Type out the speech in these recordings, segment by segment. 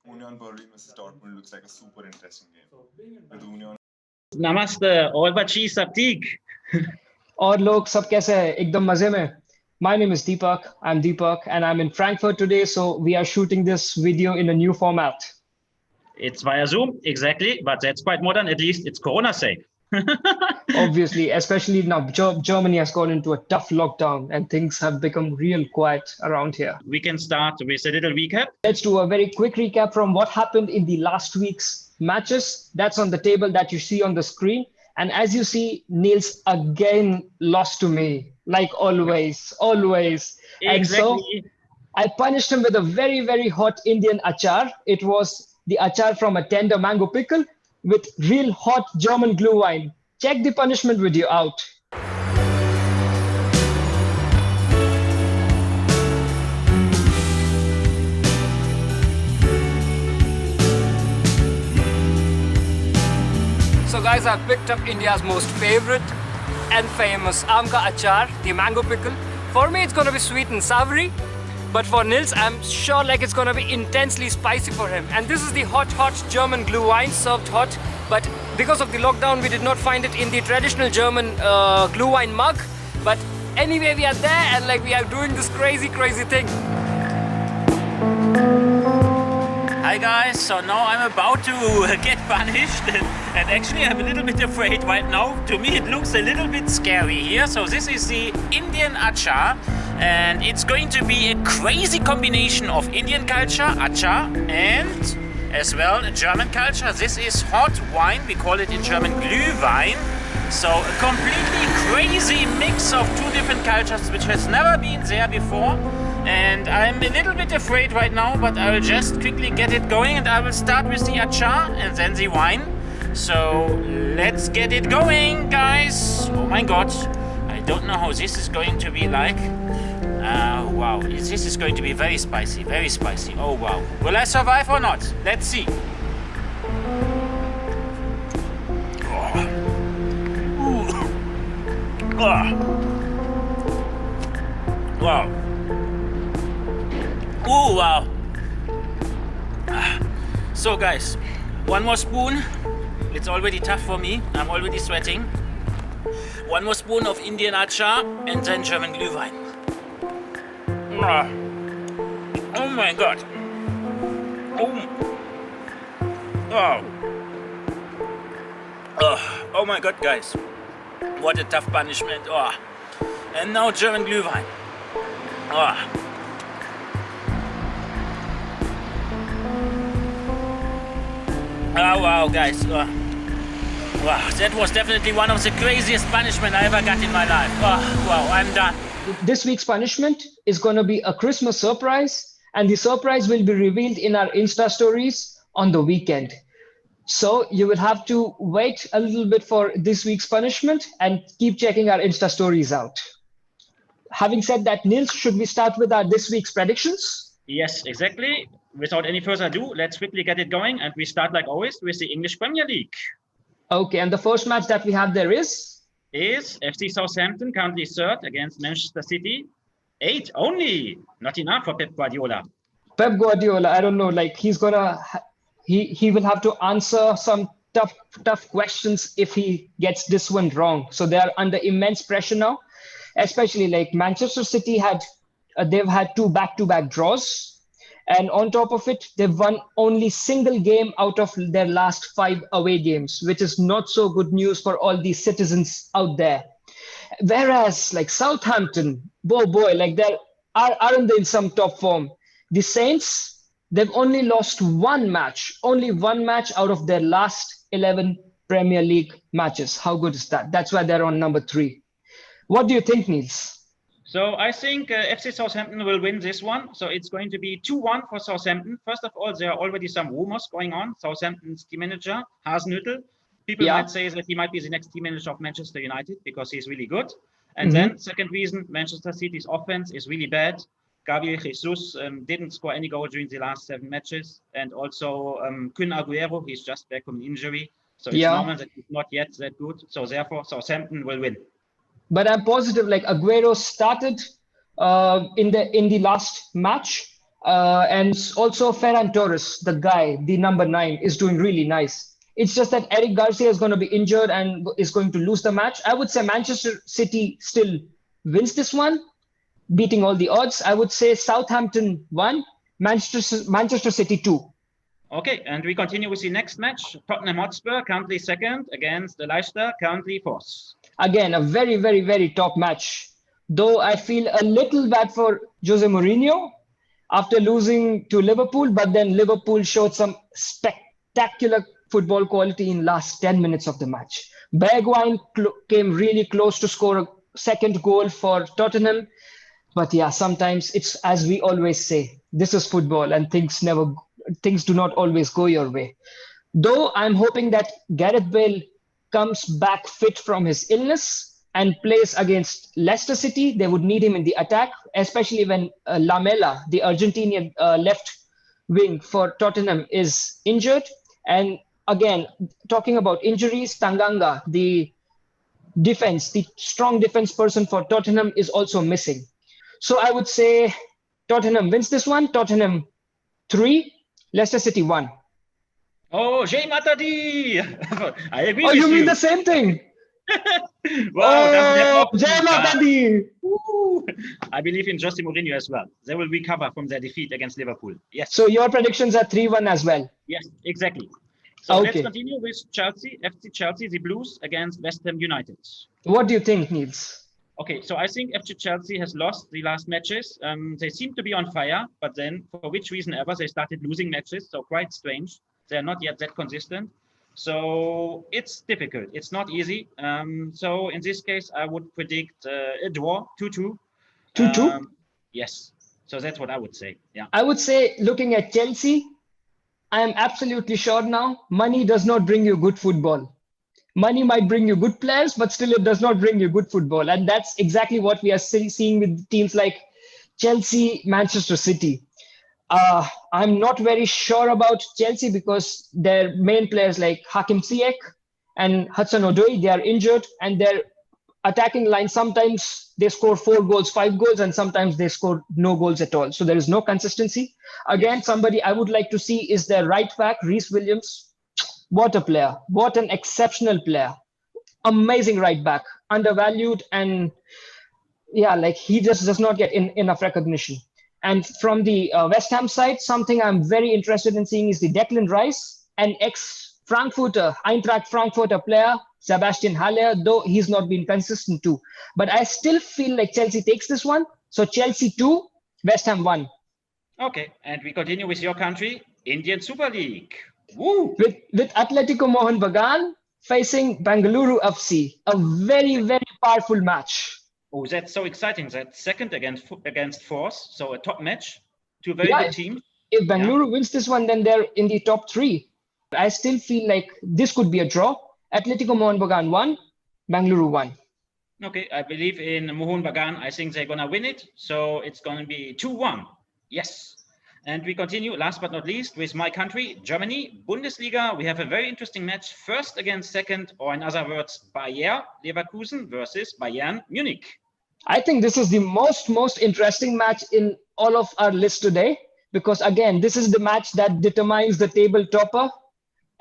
Union Berlin versus Dortmund looks like a super interesting game. With Union. Namaste, all bachi sab theek. और लोग सब कैसे हैं एकदम मजे में My name is Deepak. I'm Deepak and I'm in Frankfurt today, so we are shooting this video in a new format. It's via Zoom, exactly, but that's quite modern. At least it's Corona safe. Obviously, especially now Germany has gone into a tough lockdown and things have become real quiet around here. We can start with a little recap. Let's do a very quick recap from what happened in the last week's matches. That's on the table that you see on the screen. And as you see, Niels again lost to me, like always. Exactly. And so I punished him with a very, very hot Indian achar. It was the achar from a tender mango pickle with real hot German glue wine. Check the punishment video out. So guys, I've picked up India's most favorite and famous aam ka achar, the mango pickle. For me, it's going to be sweet and savory. But for Nils, I'm sure like it's going to be intensely spicy for him. And this is the hot German glue wine served hot. But because of the lockdown, we did not find it in the traditional German glue wine mug. But anyway, we are there and like we are doing this crazy thing. Hi guys, so now I'm about to get punished and actually I'm a little bit afraid right now. To me it looks a little bit scary here. So this is the Indian achar and it's going to be a crazy combination of Indian culture, achar, and as well German culture. This is hot wine, we call it in German Glühwein. So a completely crazy mix of two different cultures which has never been there before. And I'm a little bit afraid right now, but I will just quickly get it going and I will start with the achar and then the wine. So let's get it going, guys. Oh my god, I don't know how this is going to be like. Wow, this is going to be very spicy. Oh wow, will I survive or not? Let's see. Wow. Oh wow. So guys, one more spoon. It's already tough for me. I'm already sweating. One more spoon of Indian achar and then German Glühwein. Oh my god. Oh my god, guys. What a tough punishment. And now German Glühwein. Oh wow, guys. Wow, that was definitely one of the craziest punishment I ever got in my life. Wow, I'm done. This week's punishment is going to be a Christmas surprise, and the surprise will be revealed in our Insta stories on the weekend. So you will have to wait a little bit for this week's punishment and keep checking our Insta stories out. Having said that, Nils, should we start with our this week's predictions? Yes, exactly. Without any further ado, let's quickly get it going. And we start, like always, with the English Premier League. Okay, and the first match that we have there is FC Southampton, currently third against Manchester City. 8 only. Not enough for Pep Guardiola. Pep Guardiola, I don't know, like he will have to answer some tough questions if he gets this one wrong. So they are under immense pressure now, especially like Manchester City they've had 2 back-to-back draws. And on top of it, they've won only single game out of their last 5 away games, which is not so good news for all these citizens out there. Whereas like Southampton, boy, like aren't they in some top form? The Saints, they've only lost one match out of their last 11 Premier League matches. How good is that? That's why they're on number 3. What do you think, Niels? So I think FC Southampton will win this one. So it's going to be 2-1 for Southampton. First of all, there are already some rumors going on. Southampton's team manager, Hasenhüttl. People might say that he might be the next team manager of Manchester United because he's really good. And then second reason, Manchester City's offense is really bad. Gabriel Jesus didn't score any goal during the last 7 matches. And also Kun Aguero, he's just back from an injury. So it's normal that he's not yet that good. So therefore, Southampton will win. But I'm positive, like Aguero started in the last match And also Ferran Torres, the guy, the number 9, is doing really nice. It's just that Eric Garcia is going to be injured and is going to lose the match. I would say Manchester City still wins this one, beating all the odds. I would say Southampton 1, Manchester City 2. Okay, and we continue with the next match. Tottenham Hotspur, currently second, against the Leicester, currently fourth. Again, a very, very, very top match. Though I feel a little bad for Jose Mourinho after losing to Liverpool, but then Liverpool showed some spectacular football quality in last 10 minutes of the match. Bergwijn came really close to score a second goal for Tottenham. But yeah, sometimes it's, as we always say, this is football and things do not always go your way. Though I'm hoping that Gareth Bale comes back fit from his illness and plays against Leicester City. They would need him in the attack, especially when Lamela, the Argentinian left wing for Tottenham, is injured. And again, talking about injuries, Tanganga, the strong defense person for Tottenham, is also missing. So I would say Tottenham wins this one. Tottenham 3, Leicester City 1. Oh, Jay Matadi! I agree Oh, with you mean the same thing? Wow, Jay Matadi! I believe in Jose Mourinho as well. They will recover from their defeat against Liverpool. Yes. So your predictions are 3-1 as well? Yes, exactly. So Okay. let's continue with Chelsea, FC Chelsea, the Blues against West Ham United. What do you think, Niels? Okay, so I think FC Chelsea has lost the last matches. They seem to be on fire, but then for which reason ever, they started losing matches. So quite strange. They're not yet that consistent. So it's difficult. It's not easy. So in this case, I would predict a draw, 2-2. 2-2? Yes. So that's what I would say. Yeah. I would say, looking at Chelsea, I am absolutely sure now, money does not bring you good football. Money might bring you good players, but still it does not bring you good football. And that's exactly what we are seeing with teams like Chelsea, Manchester City. I'm not very sure about Chelsea because their main players like Hakim Ziyech and Hudson-Odoi, they are injured, and their attacking line, sometimes they score 4 goals, 5 goals, and sometimes they score no goals at all. So there is no consistency. Again, somebody I would like to see is their right back, Reece Williams. What a player. What an exceptional player. Amazing right back. Undervalued, and yeah, like he just does not get enough recognition. And from the West Ham side, something I'm very interested in seeing is the Declan Rice, an ex-Frankfurter, Eintracht Frankfurter player, Sebastian Haller, though he's not been consistent too. But I still feel like Chelsea takes this one. So Chelsea 2, West Ham 1. Okay, and we continue with your country, Indian Super League. Woo! With Atletico Mohan Bagan facing Bengaluru FC. A very, very powerful match. Oh, that's so exciting. That's second against fourth. So a top match. 2 very good teams. If Bengaluru wins this one, then they're in the top 3. I still feel like this could be a draw. Atletico Mohan Bagan 1, Bengaluru 1. Okay, I believe in Mohun Bagan. I think they're going to win it. So it's going to be 2-1. Yes. And we continue, last but not least, with my country, Germany, Bundesliga. We have a very interesting match, first against second, or in other words, BayerLeverkusen versus Bayern Munich. I think this is the most interesting match in all of our list today, because again, this is the match that determines the table topper.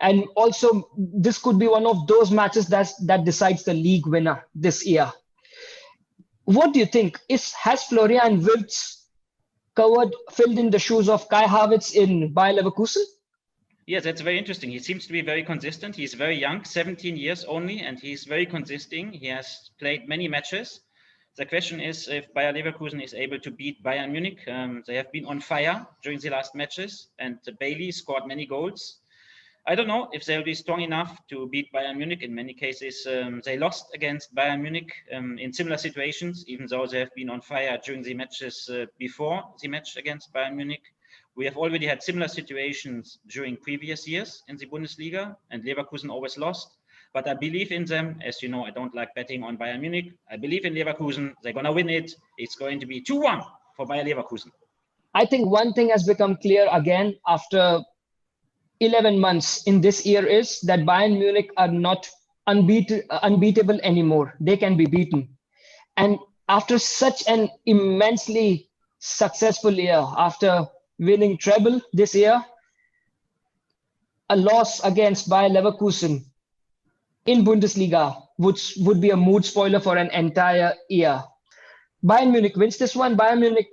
And also, this could be one of those matches that decides the league winner this year. What do you think? Has Florian Wirtz filled in the shoes of Kai Havertz in Bayer Leverkusen? Yes, that's very interesting. He seems to be very consistent. He's very young, 17 years only, and he's very consistent. He has played many matches. The question is if Bayer Leverkusen is able to beat Bayern Munich. They have been on fire during the last matches, and Bailey scored many goals. I don't know if they'll be strong enough to beat Bayern Munich. In many cases, they lost against Bayern Munich in similar situations, even though they have been on fire during the matches before the match against Bayern Munich. We have already had similar situations during previous years in the Bundesliga, and Leverkusen always lost. But I believe in them. As you know, I don't like betting on Bayern Munich. I believe in Leverkusen. They're going to win it. It's going to be 2-1 for Bayer Leverkusen. I think one thing has become clear again after 11 months in this year is that Bayern Munich are not unbeatable anymore. They can be beaten. And after such an immensely successful year, after winning treble this year. A loss against BayerLeverkusen in Bundesliga would be a mood spoiler for an entire year. Bayern Munich wins this one. Bayern Munich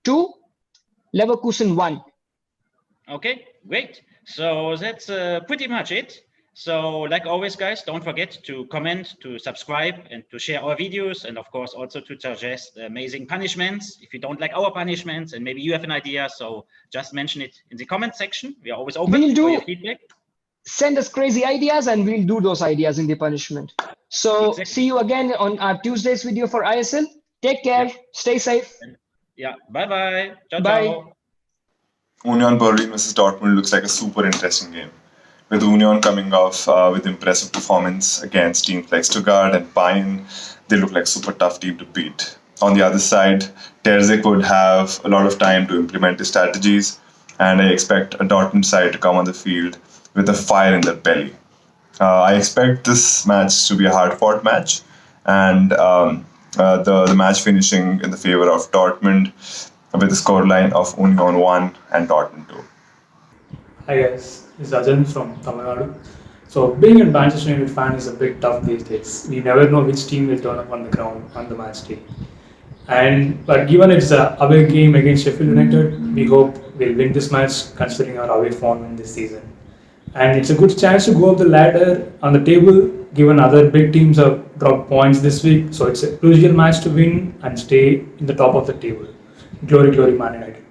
2, Leverkusen 1. Okay, great. So that's pretty much it. So like always, guys, don't forget to comment, to subscribe, and to share our videos, and of course also to suggest amazing punishments. If you don't like our punishments and maybe you have an idea, so just mention it in the comment section. We are always open for your feedback. Send us crazy ideas and we'll do those ideas in the punishment. So see you again on our Tuesday's video for ISL. Take care. Stay safe. Yeah. Bye-bye. Ciao, Bye. ciao. Union Berlin versus Dortmund looks like a super interesting game, with Union coming off with impressive performance against teams like Stuttgart and Bayern. They look like super tough team to beat. On the other side, Terzic would have a lot of time to implement his strategies, and I expect a Dortmund side to come on the field with a fire in their belly. I expect this match to be a hard-fought match, and the match finishing in the favor of Dortmund with a scoreline of Union 1 and Dortmund 2. Hi guys, this is Ajan from Tamil Nadu. So being a Manchester United fan is a bit tough these days. We never know which team will turn up on the ground on the match day. But given it's an away game against Sheffield United, we hope we'll win this match considering our away form in this season. And it's a good chance to go up the ladder on the table, given other big teams have dropped points this week. So it's a crucial match to win and stay in the top of the table. Glory, glory, Man United.